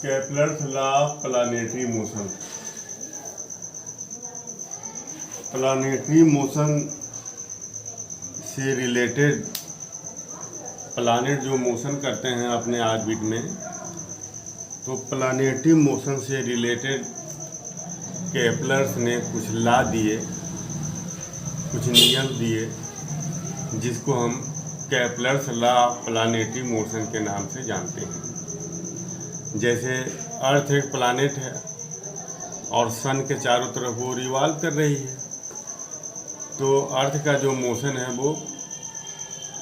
Kepler's law of planetary motion. Planetary motion से related planet जो motion करते हैं अपने ऑर्बिट में, तो प्लानेटरी मोशन से रिलेटेड केपलर्स ने कुछ लॉ दिए, कुछ नियम दिए, जिसको हम Kepler's law of planetary motion के नाम से जानते हैं। जैसे अर्थ एक प्लानेट है और सन के चारों तरफ वो रिवॉल्व कर रही है, तो अर्थ का जो मोशन है वो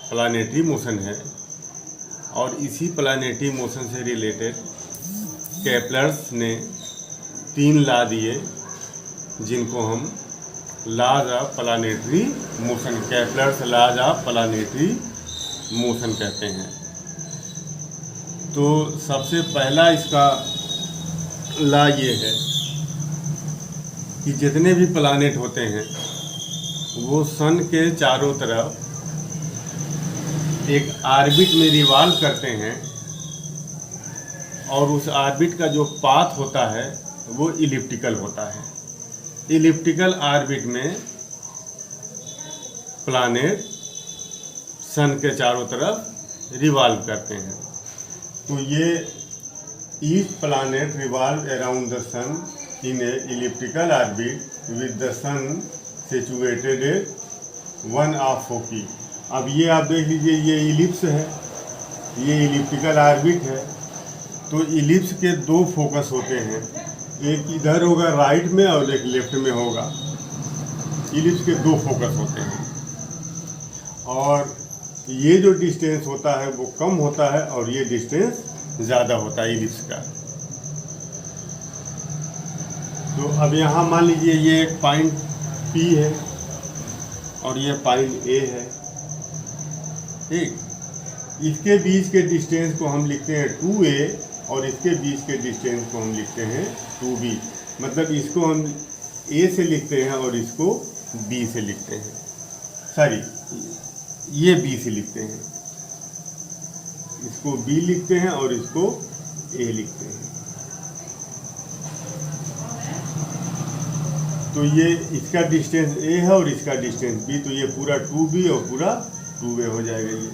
प्लानेटरी मोशन है। और इसी प्लानेटरी मोशन से रिलेटेड केपलर्स ने 3 लॉ दिए, जिनको हम laws of planetary motion, Kepler's laws of planetary motion कहते हैं। तो सबसे पहला इसका लॉ ये है कि जितने भी प्लानेट होते हैं वो सन के चारों तरफ एक ऑर्बिट में रिवॉल्व करते हैं, और उस ऑर्बिट का जो पाथ होता है वो इलिप्टिकल होता है। इलिप्टिकल ऑर्बिट में प्लानेट सन के चारों तरफ रिवॉल्व करते हैं। तो ये each planet revolve around the sun in a elliptical orbit with the sun situated at 1 of foci. अब ये आप देख लीजिए, ये इलिप्स है, ये इलिप्टिकल ऑर्बिट है। तो इलिप्स के 2 फोकस होते हैं, एक इधर होगा राइट में और एक लेफ्ट में होगा। इलिप्स के 2 फोकस होते हैं, और ये जो डिस्टेंस होता है वो कम होता है और ये डिस्टेंस ज़्यादा होता है इलिप्स का। तो अब यहाँ मान लीजिए ये एक पॉइंट P है और ये पॉइंट A है, ठीक। इसके बीच के डिस्टेंस को हम लिखते हैं 2A और इसके बीच के डिस्टेंस को हम लिखते हैं 2B। मतलब इसको हम A से लिखते हैं और इसको B से लिखते हैं, सॉरी ये B से लिखते हैं, इसको B लिखते हैं और इसको A लिखते हैं। तो ये इसका डिस्टेंस A है और इसका डिस्टेंस B, तो ये पूरा 2B और पूरा 2A हो जाएगा ये।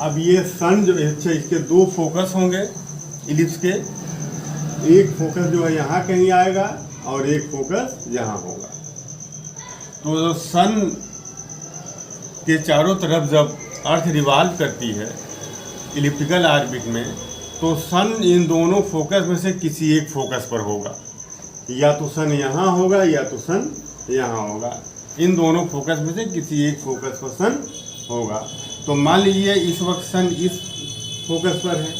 अब ये सन जो अच्छा, इसके 2 फोकस होंगे इलिप्स के, एक फोकस जो है यहाँ कहीं आएगा और एक फोकस यहाँ होगा। तो सन के चारों तरफ जब अर्थ रिवॉल्व करती है इलिप्टिकल ऑर्बिट में, तो सन इन दोनों फोकस में से किसी एक फोकस पर होगा, या तो सन यहाँ होगा या तो सन यहाँ होगा। इन दोनों फोकस में से किसी एक फोकस पर सन होगा। तो मान लीजिए इस वक्त सन इस फोकस पर है,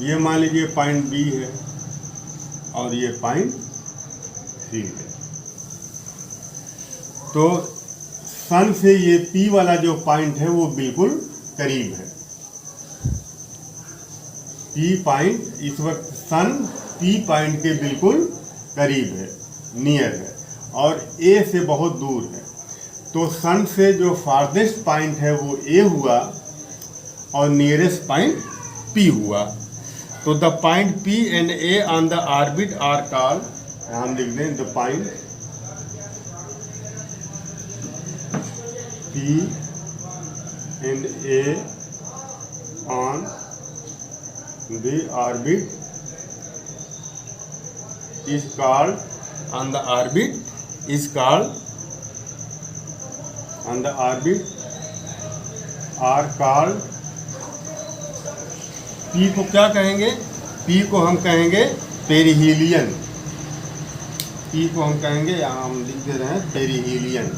ये मान लीजिए पॉइंट B है और ये पॉइंट C है। तो सन से ये P वाला जो पॉइंट है वो बिल्कुल करीब है। P पॉइंट इस वक्त सन P पॉइंट के बिल्कुल करीब है, नियर है, और A से बहुत दूर है। तो सन से जो फारदेस्ट पॉइंट है वो A हुआ और नियरेस्ट पॉइंट P हुआ। तो the point P and A on the orbit are called, हम लिख दें the point P and A on the orbit is called, on the orbit is called, on the orbit are called, P को क्या कहेंगे? P को हम कहेंगे perihelion. P को हम कहेंगे, यहाँ हम लिख दे रहे हैं perihelion.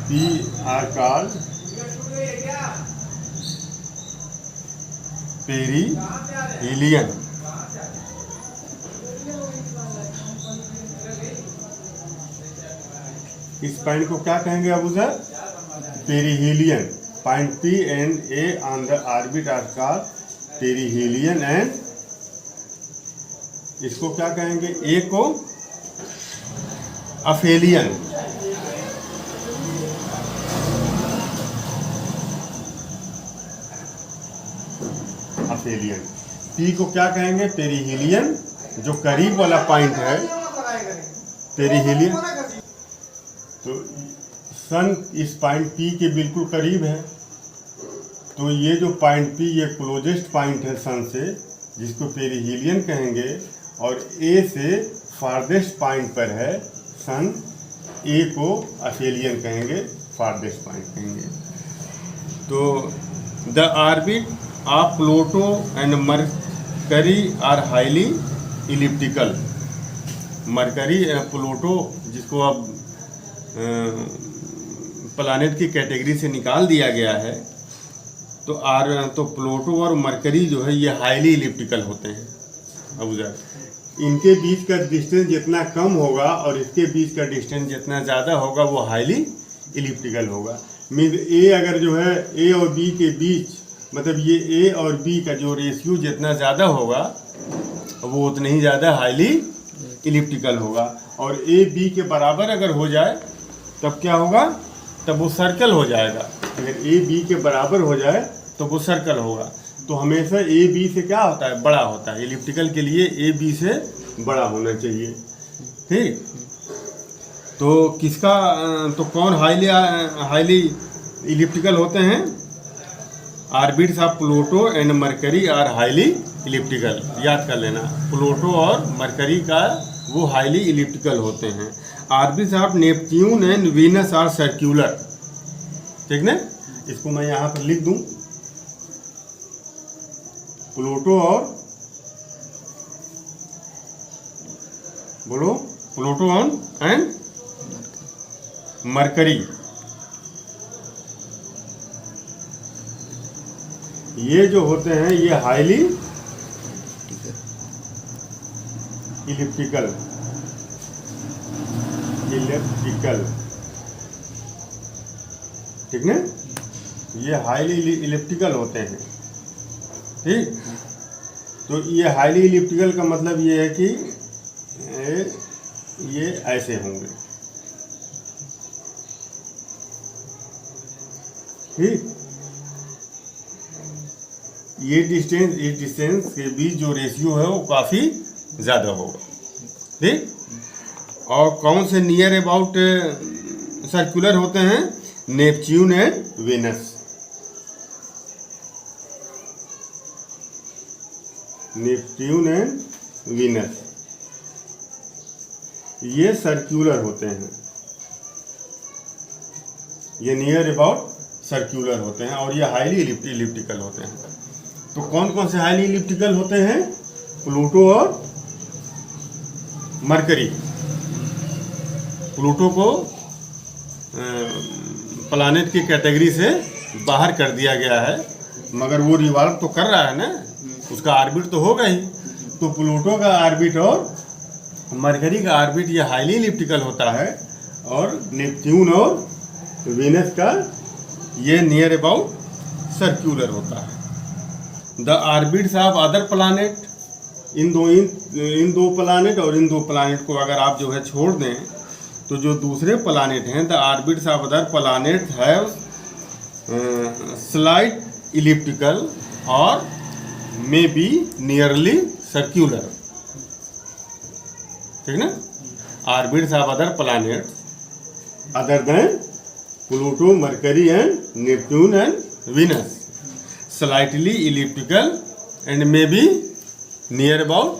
P are called perihelion. इस पॉइंट को क्या कहेंगे अब उधर? Perihelion. Point P and A on the orbit are called perihelion and इसको क्या कहेंगे, ए को अफेलियन, अफेलियन। पी को क्या कहेंगे, पेरिहिलियन, जो करीब वाला पॉइंट है पेरिहिलियन। तो सन इस पॉइंट पी के बिल्कुल करीब है, तो ये जो पॉइंट पी ये क्लोजेस्ट पॉइंट है सन से, जिसको पेरिहिलियन कहेंगे, और ए से फारदेस्ट पॉइंट पर है सन, ए को अफेलियन कहेंगे, फारदेस्ट पॉइंट कहेंगे। तो the orbit of Pluto and Mercury are highly elliptical. Mercury Pluto जिसको अब प्लानेट की कैटेगरी से निकाल दिया गया है, तो प्लूटो और मरकरी जो है ये हाईली इलिप्टिकल होते हैं। अब उधर इनके बीच का डिस्टेंस जितना कम होगा और इसके बीच का डिस्टेंस जितना ज़्यादा होगा वो हाईली इलिप्टिकल होगा। मीन ए अगर जो है ए और बी के बीच, मतलब ये ए और बी का जो रेशियो जितना ज़्यादा होगा वो उतना ही ज़्यादा हाईली इलिप्टिकल होगा। और ए बी के बराबर अगर हो जाए तब क्या होगा, तब वो सर्कल हो जाएगा। अगर ए बी के बराबर हो जाए तो वो सर्कल होगा। तो हमेशा ए बी से क्या होता है, बड़ा होता है। इलिप्टिकल के लिए ए बी से बड़ा होना चाहिए, ठीक। तो किसका, तो कौन हाईली इलिप्टिकल होते हैं, orbits of Pluto and Mercury are highly elliptical. याद कर लेना, प्लूटो और मरकरी का वो हाईली इलिप्टिकल होते हैं। Orbits of Neptune and Venus are circular, ठीक ना। इसको मैं यहाँ पर लिख दूँ, प्लूटो और बोलो, प्लूटो एंड मरकरी, ये जो होते हैं ये हाईली इलिप्टिकल, ठीक ना, ये हाईली इलिप्टिकल होते हैं, ठीक। तो ये हाईली इलिप्टिकल का मतलब ये है कि ये ऐसे होंगे, ठीक। ये डिस्टेंस, इस डिस्टेंस के बीच जो रेशियो है वो काफ़ी ज़्यादा होगा, ठीक। और कौन से नियर अबाउट सर्कुलर होते हैं, Neptune and Venus. Neptune and Venus ये सर्कुलर होते हैं, ये नियर अबाउट सर्कुलर होते हैं, और ये हाईली इलिप्टिकल होते हैं। तो कौन कौन से हाईली इलिप्टिकल होते हैं, प्लूटो और मरकरी। प्लूटो को प्लानेट की कैटेगरी से बाहर कर दिया गया है, मगर वो रिवॉल्व तो कर रहा है ना, उसका ऑर्बिट तो होगा ही। तो प्लूटो का ऑर्बिट और मरकरी का ऑर्बिट ये हाईली इलिप्टिकल होता है, और नेपच्यून और वीनस का ये नियर अबाउट सर्कुलर होता है। The orbits of other planet, in दो प्लानेट और इन दो प्लानेट को अगर आप जो है छोड़ दें, तो जो दूसरे प्लानेट हैं, the orbits of other planet have slight elliptical और मे बी नियरली सर्क्यूलर, ठीक ना। Orbits of other planet other than Pluto, mercury and Neptune and Venus slightly elliptical and may be near about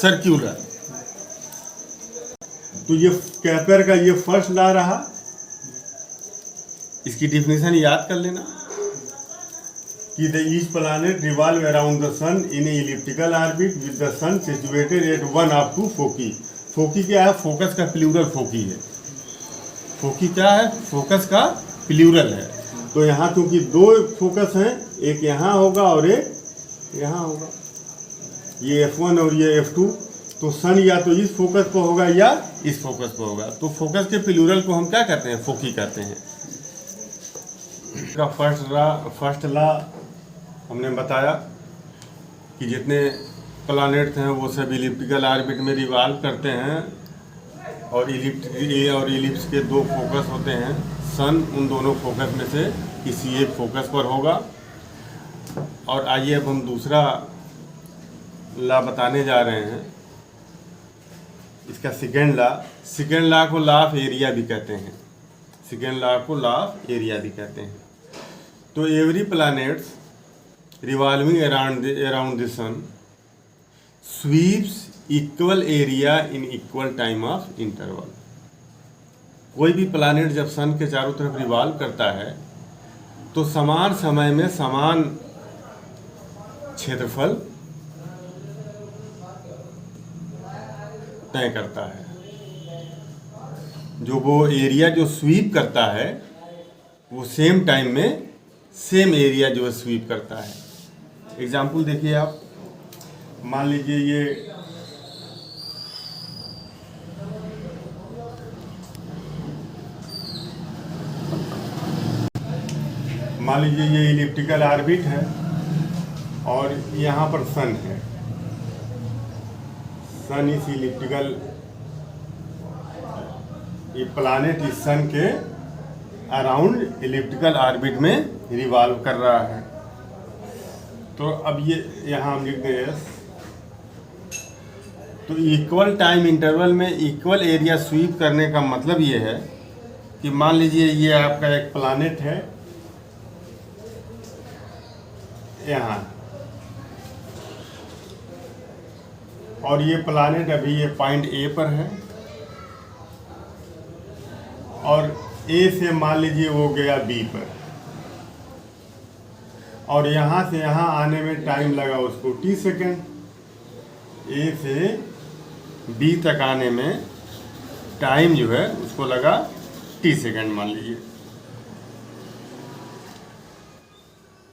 circular. तो ये Kepler का ये first law रहा, इसकी definition याद कर लेना कि the each planet revolve around the sun in elliptical orbit with the sun situated at one of two foci. Foci क्या है, फोकस का प्लूरल फोकी है। फोकी क्या है, फोकस का प्लूरल है। तो यहाँ क्योंकि दो फोकस हैं, एक यहाँ होगा और एक यहाँ होगा, ये F1 और ये F2। तो सन या तो इस फोकस पर होगा या इस फोकस पर होगा। तो फोकस के प्लूरल को हम क्या कहते हैं, फोकी कहते हैं। का फर्स्ट लॉ हमने बताया कि जितने प्लैनेट्स हैं वो सब इलिप्टिकल ऑर्बिट में रिवॉल्व करते हैं और इलिप्स के दो फोकस होते हैं। सन उन दोनों फोकस में से किसी एक फोकस पर होगा। और आइए अब हम दूसरा लॉ बताने जा रहे हैं, इसका सेकेंड लॉ को लॉ ऑफ एरिया भी कहते हैं। सेकेंड लॉ को लॉ ऑफ एरिया भी कहते हैं। तो every planets revolving around the sun sweeps equal area in equal time of interval. कोई भी प्लैनेट जब सन के चारों तरफ रिवॉल्व करता है तो समान समय में समान क्षेत्रफल तय करता है। जो वो एरिया जो स्वीप करता है वो सेम टाइम में सेम एरिया जो स्वीप करता है। एग्जाम्पल देखिए आप, मान लीजिए ये इलिप्टिकल ऑर्बिट है और यहाँ पर सन है। सन इस इलिप्टिकल, ये प्लैनेट इस सन के अराउंड इलिप्टिकल ऑर्बिट में रिवॉल्व कर रहा है। तो अब ये यहाँ हम लिख दें तो इक्वल टाइम इंटरवल में इक्वल एरिया स्वीप करने का मतलब ये है कि मान लीजिए ये आपका एक प्लैनेट है यहाँ, और ये प्लैनेट अभी ये पॉइंट ए पर है और ए से मान लीजिए वो गया बी पर, और यहाँ से यहाँ आने में टाइम लगा उसको t सेकेंड। ए से बी तक आने में टाइम जो है उसको लगा t सेकेंड मान लीजिए।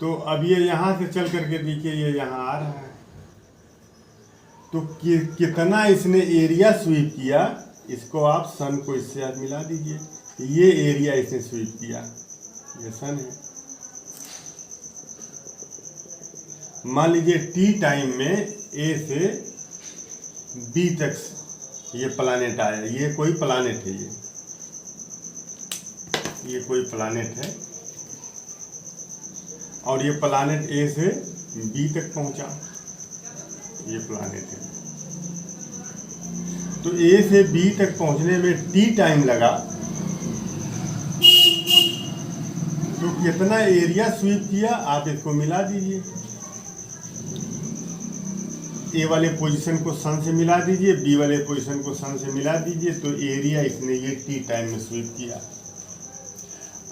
तो अब ये यहाँ से चल करके देखिए ये यहाँ आ रहा है, तो कितना इसने एरिया स्वीप किया, इसको आप सन को इससे आप मिला दीजिए। ये एरिया इसने स्वीप किया, ये सन है। मान लीजिए टी टाइम में ए से बी तक ये प्लैनेट आया, ये कोई प्लैनेट है, ये कोई प्लैनेट है और ये प्लैनेट ए से बी तक पहुंचा, ये प्लैनेट है। तो ए से बी तक पहुंचने में टी टाइम लगा, तो कितना एरिया स्वीप किया आप इसको मिला दीजिए। ए वाले पोजीशन को सन से मिला दीजिए, बी वाले पोजीशन को सन से मिला दीजिए, तो एरिया इसने ये टी टाइम में स्वीप किया।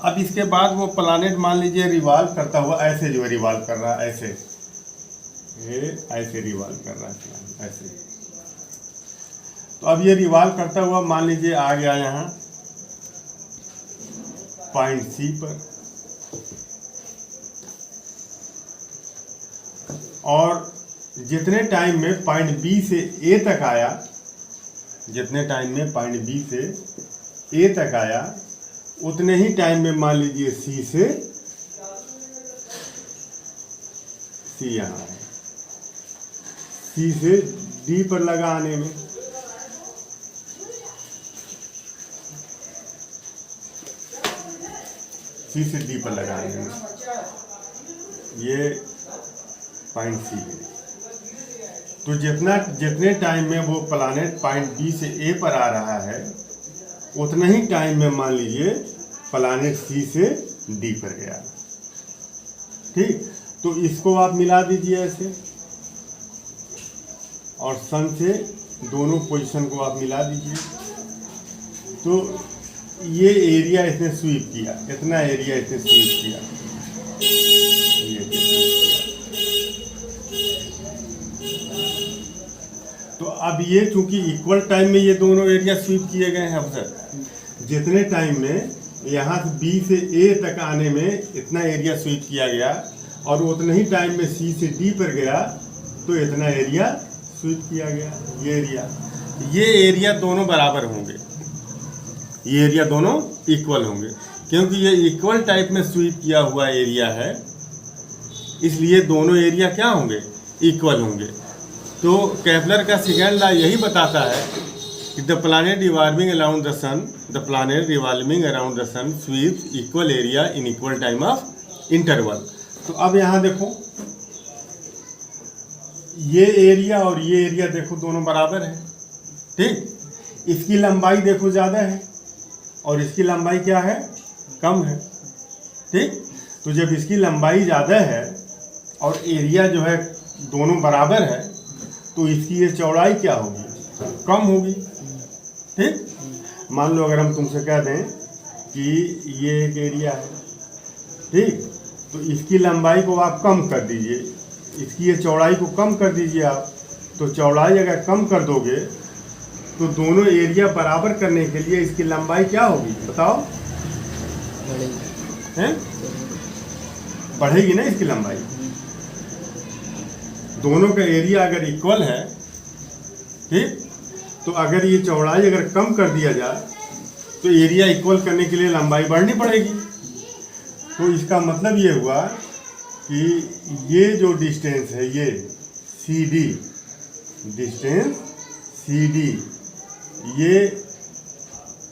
अब इसके बाद वो प्लैनेट मान लीजिए रिवॉल्व करता हुआ ऐसे जो रिवॉल्व कर रहा है, ऐसे रिवॉल्व कर रहा है ऐसे। तो अब ये रिवॉल्व करता हुआ मान लीजिए आ गया यहाँ पॉइंट सी पर, और जितने टाइम में पॉइंट बी से ए तक आया, जितने टाइम में पॉइंट बी से ए तक आया उतने ही टाइम में मान लीजिए सी से सी यहाँ है, सी से डी पर लगा आने में। सी से डी पर लगाने में ये पॉइंट सी है। तो जितने टाइम में वो प्लैनेट पॉइंट बी से ए पर आ रहा है उतने ही टाइम में मान लीजिए प्लैनेट सी से डी पर गया। ठीक, तो इसको आप मिला दीजिए ऐसे, और सन से दोनों पोजीशन को आप मिला दीजिए। तो ये एरिया इसने स्वीप किया, इतना एरिया इसने स्वीप किया, ये तो अब ये चूंकि इक्वल टाइम में ये दोनों एरिया स्वीप किए गए हैं। अब सर जितने टाइम में यहाँ से बी से ए तक आने में इतना एरिया स्वीप किया गया और उतने ही टाइम में सी से डी पर गया तो इतना एरिया स्वीप किया गया। ये एरिया दोनों बराबर होंगे, ये एरिया दोनों इक्वल होंगे। क्योंकि ये इक्वल टाइप में स्वीप किया हुआ एरिया है, इसलिए दोनों एरिया क्या होंगे, इक्वल होंगे। तो केपलर का सेकेंड लॉ यही बताता है कि the planet revolving around the sun, the planet revolving around the sun sweeps equal area in equal time of interval. तो अब यहाँ देखो, ये एरिया और ये एरिया देखो दोनों बराबर है, ठीक। इसकी लंबाई देखो ज़्यादा है और इसकी लंबाई क्या है, कम है, ठीक। तो जब इसकी लंबाई ज़्यादा है और एरिया जो है दोनों बराबर है, तो इसकी ये चौड़ाई क्या होगी, कम होगी, ठीक। मान लो अगर हम तुमसे कह दें कि ये एक एरिया है, ठीक, तो इसकी लंबाई को आप कम कर दीजिए, इसकी ये चौड़ाई को कम कर दीजिए आप। तो चौड़ाई अगर कम कर दोगे तो दोनों एरिया बराबर करने के लिए इसकी लंबाई क्या होगी, बताओ, हैं, बढ़ेगी ना इसकी लंबाई। दोनों का एरिया अगर इक्वल है, ठीक, तो अगर ये चौड़ाई अगर कम कर दिया जाए तो एरिया इक्वल करने के लिए लंबाई बढ़नी पड़ेगी। तो इसका मतलब ये हुआ कि ये जो डिस्टेंस है, ये CD, डिस्टेंस CD, ये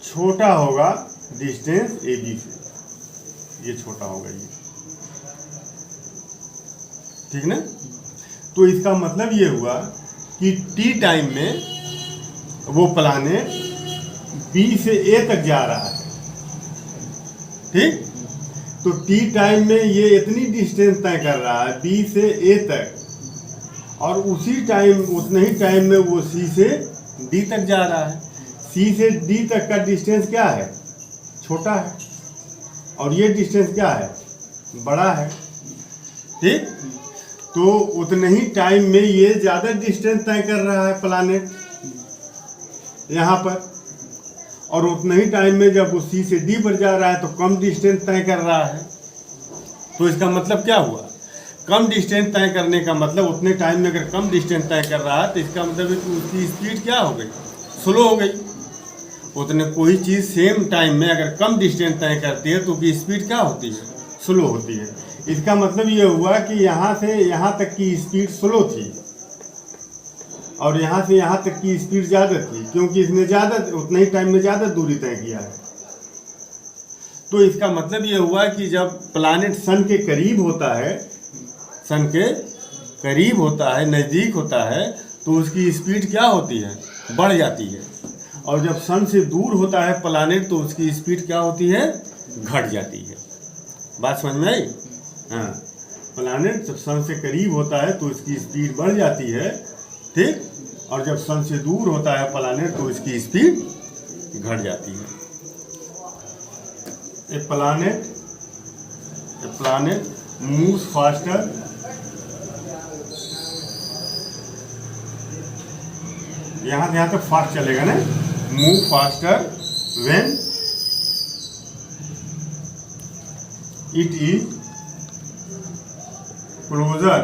छोटा होगा डिस्टेंस AB से, ये छोटा होगा ये, ठीक ना। तो इसका मतलब ये हुआ कि T टाइम में वो प्लैनेट B से A तक जा रहा है, ठीक। तो T टाइम में ये इतनी डिस्टेंस तय कर रहा है B से A तक, और उसी टाइम, उतने ही टाइम में वो C से D तक जा रहा है। C से D तक का डिस्टेंस क्या है, छोटा है, और ये डिस्टेंस क्या है, बड़ा है, ठीक। तो उतने ही टाइम में ये ज़्यादा डिस्टेंस तय कर रहा है प्लैनेट यहाँ पर, और उतने ही टाइम में जब वो C से D पर जा रहा है तो कम डिस्टेंस तय कर रहा है। तो इसका मतलब क्या हुआ, कम डिस्टेंस तय करने का मतलब, उतने टाइम में अगर कम डिस्टेंस तय कर रहा है तो इसका मतलब है कि उसकी स्पीड क्या हो गई, स्लो हो गई। उतने कोई चीज़ सेम टाइम में अगर कम डिस्टेंस तय करती है तो उसकी स्पीड क्या होती है, स्लो होती है। इसका मतलब ये हुआ कि यहाँ से यहाँ तक की स्पीड स्लो थी और यहाँ से यहाँ तक की स्पीड ज़्यादा थी, क्योंकि इसने ज़्यादा, उतने ही टाइम में ज़्यादा दूरी तय किया है। तो इसका मतलब ये हुआ कि जब प्लैनेट सन के करीब होता है, सन के करीब होता है, नज़दीक होता है, तो उसकी स्पीड क्या होती है, बढ़ जाती है। और जब सन से दूर होता है प्लैनेट तो उसकी स्पीड क्या होती है, घट जाती है। बात समझ में आई? हाँ, प्लैनेट जब सन से करीब होता है तो इसकी स्पीड बढ़ जाती है, ठीक, और जब सन से दूर होता है प्लैनेट तो इसकी स्पीड घट जाती है। ए प्लैनेट मूव्स फास्टर यहाँ से यहाँ तक फास्ट चलेगा ना, move faster when it is closer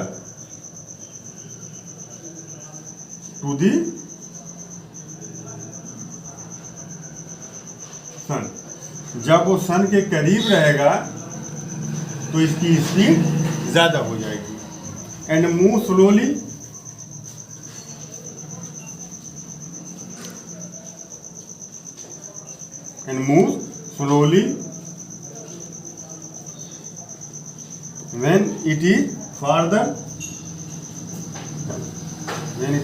to the sun. जब वो सन के करीब रहेगा तो इसकी स्पीड ज़्यादा हो जाएगी। And move slowly when it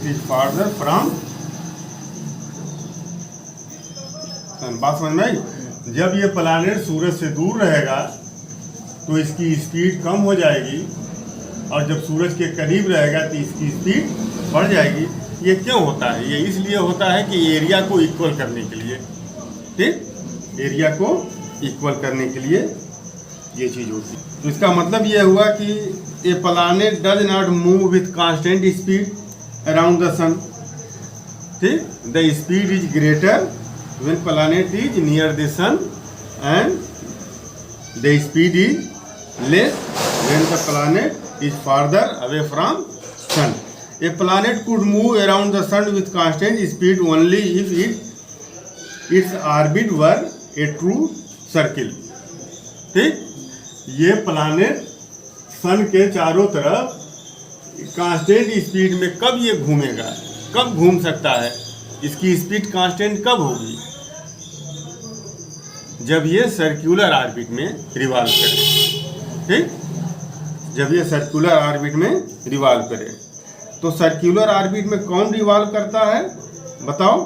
is farther from sun। बात समझ में आई? जब ये प्लैनेट सूरज से दूर रहेगा तो इसकी स्पीड कम हो जाएगी, और जब सूरज के करीब रहेगा तो इसकी स्पीड बढ़ जाएगी। ये क्यों होता है? ये इसलिए होता है कि एरिया को इक्वल करने के लिए, ठीक, एरिया को इक्वल करने के लिए ये चीज़ होती है। तो इसका मतलब ये हुआ कि a planet does not move with constant speed around the sun, ठीक। The speed is greater when planet is near the sun and the speed is less when the planet is farther away from sun. A planet could move around the sun with constant speed only if its orbit were a true circle. ठीक। ये planet sun के चारों तरफ constant speed में कब ये घूमेगा, कब घूम सकता है, इसकी स्पीड कांस्टेंट कब होगी, जब ये सर्कुलर ऑर्बिट में रिवॉल्व करे। ठीक, जब ये सर्कुलर ऑर्बिट में रिवॉल्व करे। तो सर्कुलर ऑर्बिट में कौन रिवॉल्व करता है बताओ?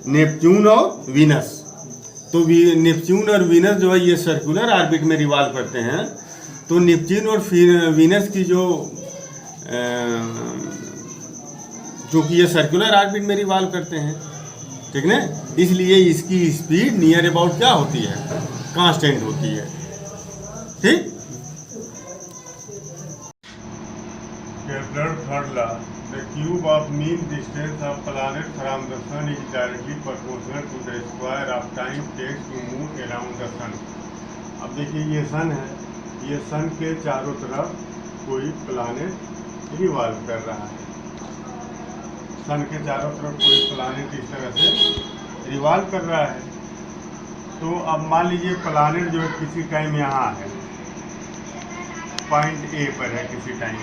नेपच्यून और वीनस। तो नेपच्यून और वीनस जो है ये सर्कुलर ऑर्बिट में रिवॉल्व करते हैं। तो नेपच्यून और वीनस की जो कि ये सर्कुलर ऑर्बिट में रिवॉल्व करते हैं, ठीक ना, इसलिए इसकी स्पीड नियर अबाउट क्या होती है, कांस्टेंट होती है। ठीक। Kepler third law, the cube of mean distance of planet from the sun is directly proportional to the square of time takes to move around the sun. अब देखिए ये सन है, ये सन के चारों तरफ कोई प्लैनेट रिवॉल्व कर रहा है। सन के चारों तरफ कोई प्लैनेट इस तरह से रिवॉल्व कर रहा है। तो अब मान लीजिए प्लैनेट जो है किसी टाइम यहाँ है, पॉइंट ए पर है किसी टाइम,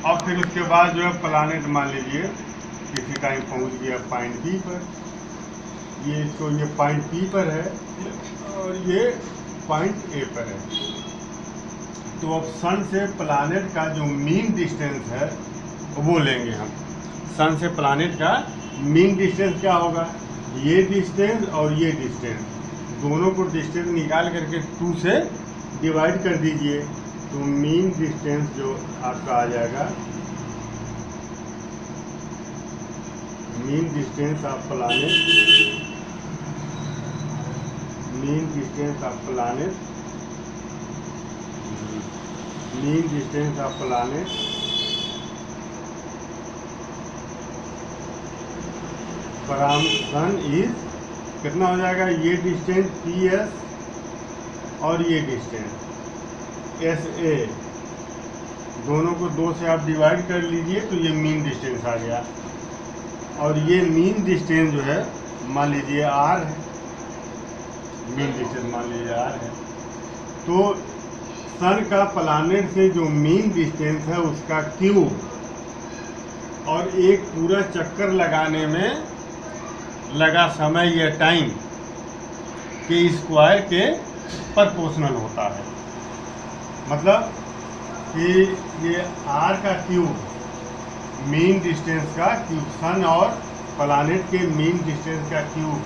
और फिर उसके बाद जो है प्लैनेट मान लीजिए किसी टाइम पहुँच गया पॉइंट बी पर। ये तो ये पॉइंट बी पर है और ये पॉइंट ए पर है। तो अब सन से प्लैनेट का जो मीन डिस्टेंस है वो लेंगे हम। सन से प्लैनेट का मीन डिस्टेंस क्या होगा, ये डिस्टेंस और ये डिस्टेंस, दोनों को डिस्टेंस निकाल करके 2 से डिवाइड कर दीजिए। तो मीन डिस्टेंस जो आपका आ जाएगा, mean distance of planet, mean distance of planet, mean distance of planet from sun is कितना हो जाएगा, ये डिस्टेंस पी एस और ये डिस्टेंस एस ए, दोनों को 2 से आप डिवाइड कर लीजिए तो ये मीन डिस्टेंस आ गया। और ये मीन डिस्टेंस जो है मान लीजिए आर है, मीन डिस्टेंस मान लीजिए आर है। तो सन का प्लैनेट से जो मीन डिस्टेंस है उसका क्यूब, और एक पूरा चक्कर लगाने में लगा समय या टाइम के स्क्वायर के प्रोपोर्शनल होता है। मतलब कि ये आर का क्यूब, मीन डिस्टेंस का क्यूब, सन और प्लैनेट के मीन डिस्टेंस का क्यूब,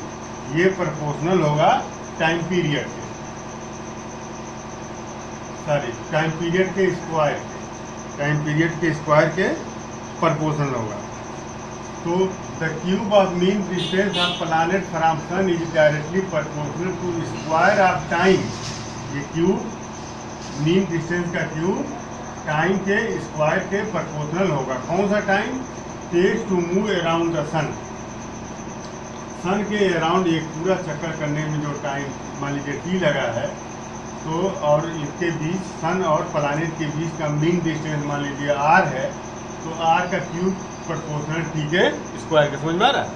ये प्रोपोर्शनल होगा टाइम पीरियड के, सॉरी टाइम पीरियड के स्क्वायर, टाइम पीरियड के स्क्वायर के प्रोपोर्शनल होगा। तो the cube of mean distance of planet from sun is directly proportional to square of time. ये क्यूब, मीन डिस्टेंस का क्यूब टाइम के square के प्रोपोर्शनल होगा। कौन सा time, takes to move around the सन, सन के अराउंड एक पूरा चक्कर करने में जो टाइम मान लीजिए टी लगा है, तो और इसके बीच सन और प्लैनेट के बीच का मीन डिस्टेंस मान लीजिए आर है, तो आर का क्यूब प्रोपोर्शनल टी के स्क्वायर के, समझ में आ रहा है?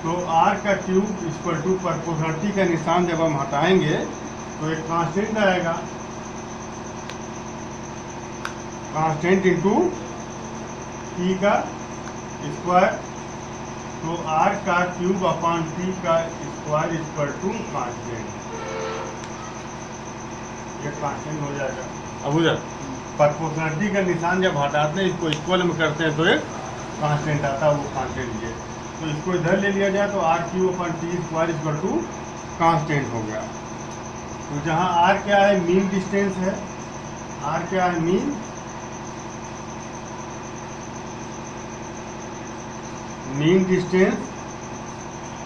तो आर का क्यूब इक्वल टू प्रोपोर्शनलिटी का निशान जब हम हटाएंगे तो एक कांस्टेंट आएगा, कांस्टेंट इंटू टी का स्क्वायर। तो आर का क्यूब अपॉन टी का स्क्वायर इक्वल टू कांस्टेंट, ये कांस्टेंट हो जाएगा। अब हो जाए प्रोपोर्शनलिटी का निशान जब हटाते हैं, इसको इक्वल में करते हैं तो एक कांस्टेंट आता है, वो कांस्टेंट ये। तो इसको इधर ले लिया जाए तो R cube upon T square equal to constant हो गया। तो जहाँ आर क्या है, मीन डिस्टेंस है, आर क्या है, mean, mean distance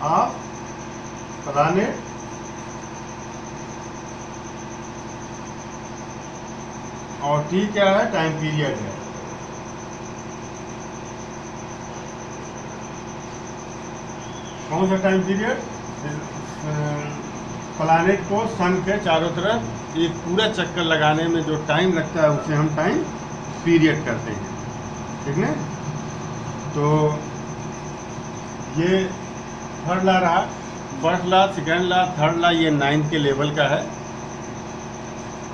of planet और टी क्या है, टाइम पीरियड है। कौन सा टाइम पीरियड, प्लैनेट को सन के चारों तरफ एक पूरा चक्कर लगाने में जो टाइम लगता है उसे हम टाइम पीरियड करते हैं, ठीक है। तो ये थर्ड लॉ रहा। First law, second law, third law ये 9th के लेवल का है।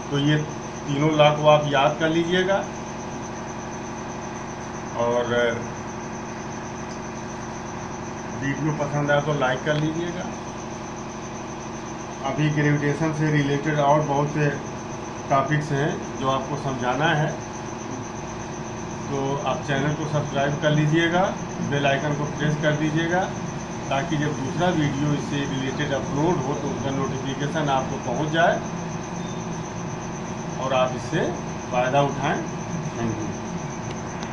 तो ये तीनों लॉ को आप याद कर लीजिएगा और वीडियो पसंद आए तो लाइक कर लीजिएगा। अभी ग्रेविटेशन से रिलेटेड और बहुत से टॉपिक्स हैं जो आपको समझाना है, तो आप चैनल को सब्सक्राइब कर लीजिएगा, बेल आइकन को प्रेस कर दीजिएगा, ताकि जब दूसरा वीडियो इससे रिलेटेड अपलोड हो तो उसका नोटिफिकेशन आपको पहुंच जाए और आप इससे फ़ायदा उठाएं। Thank you.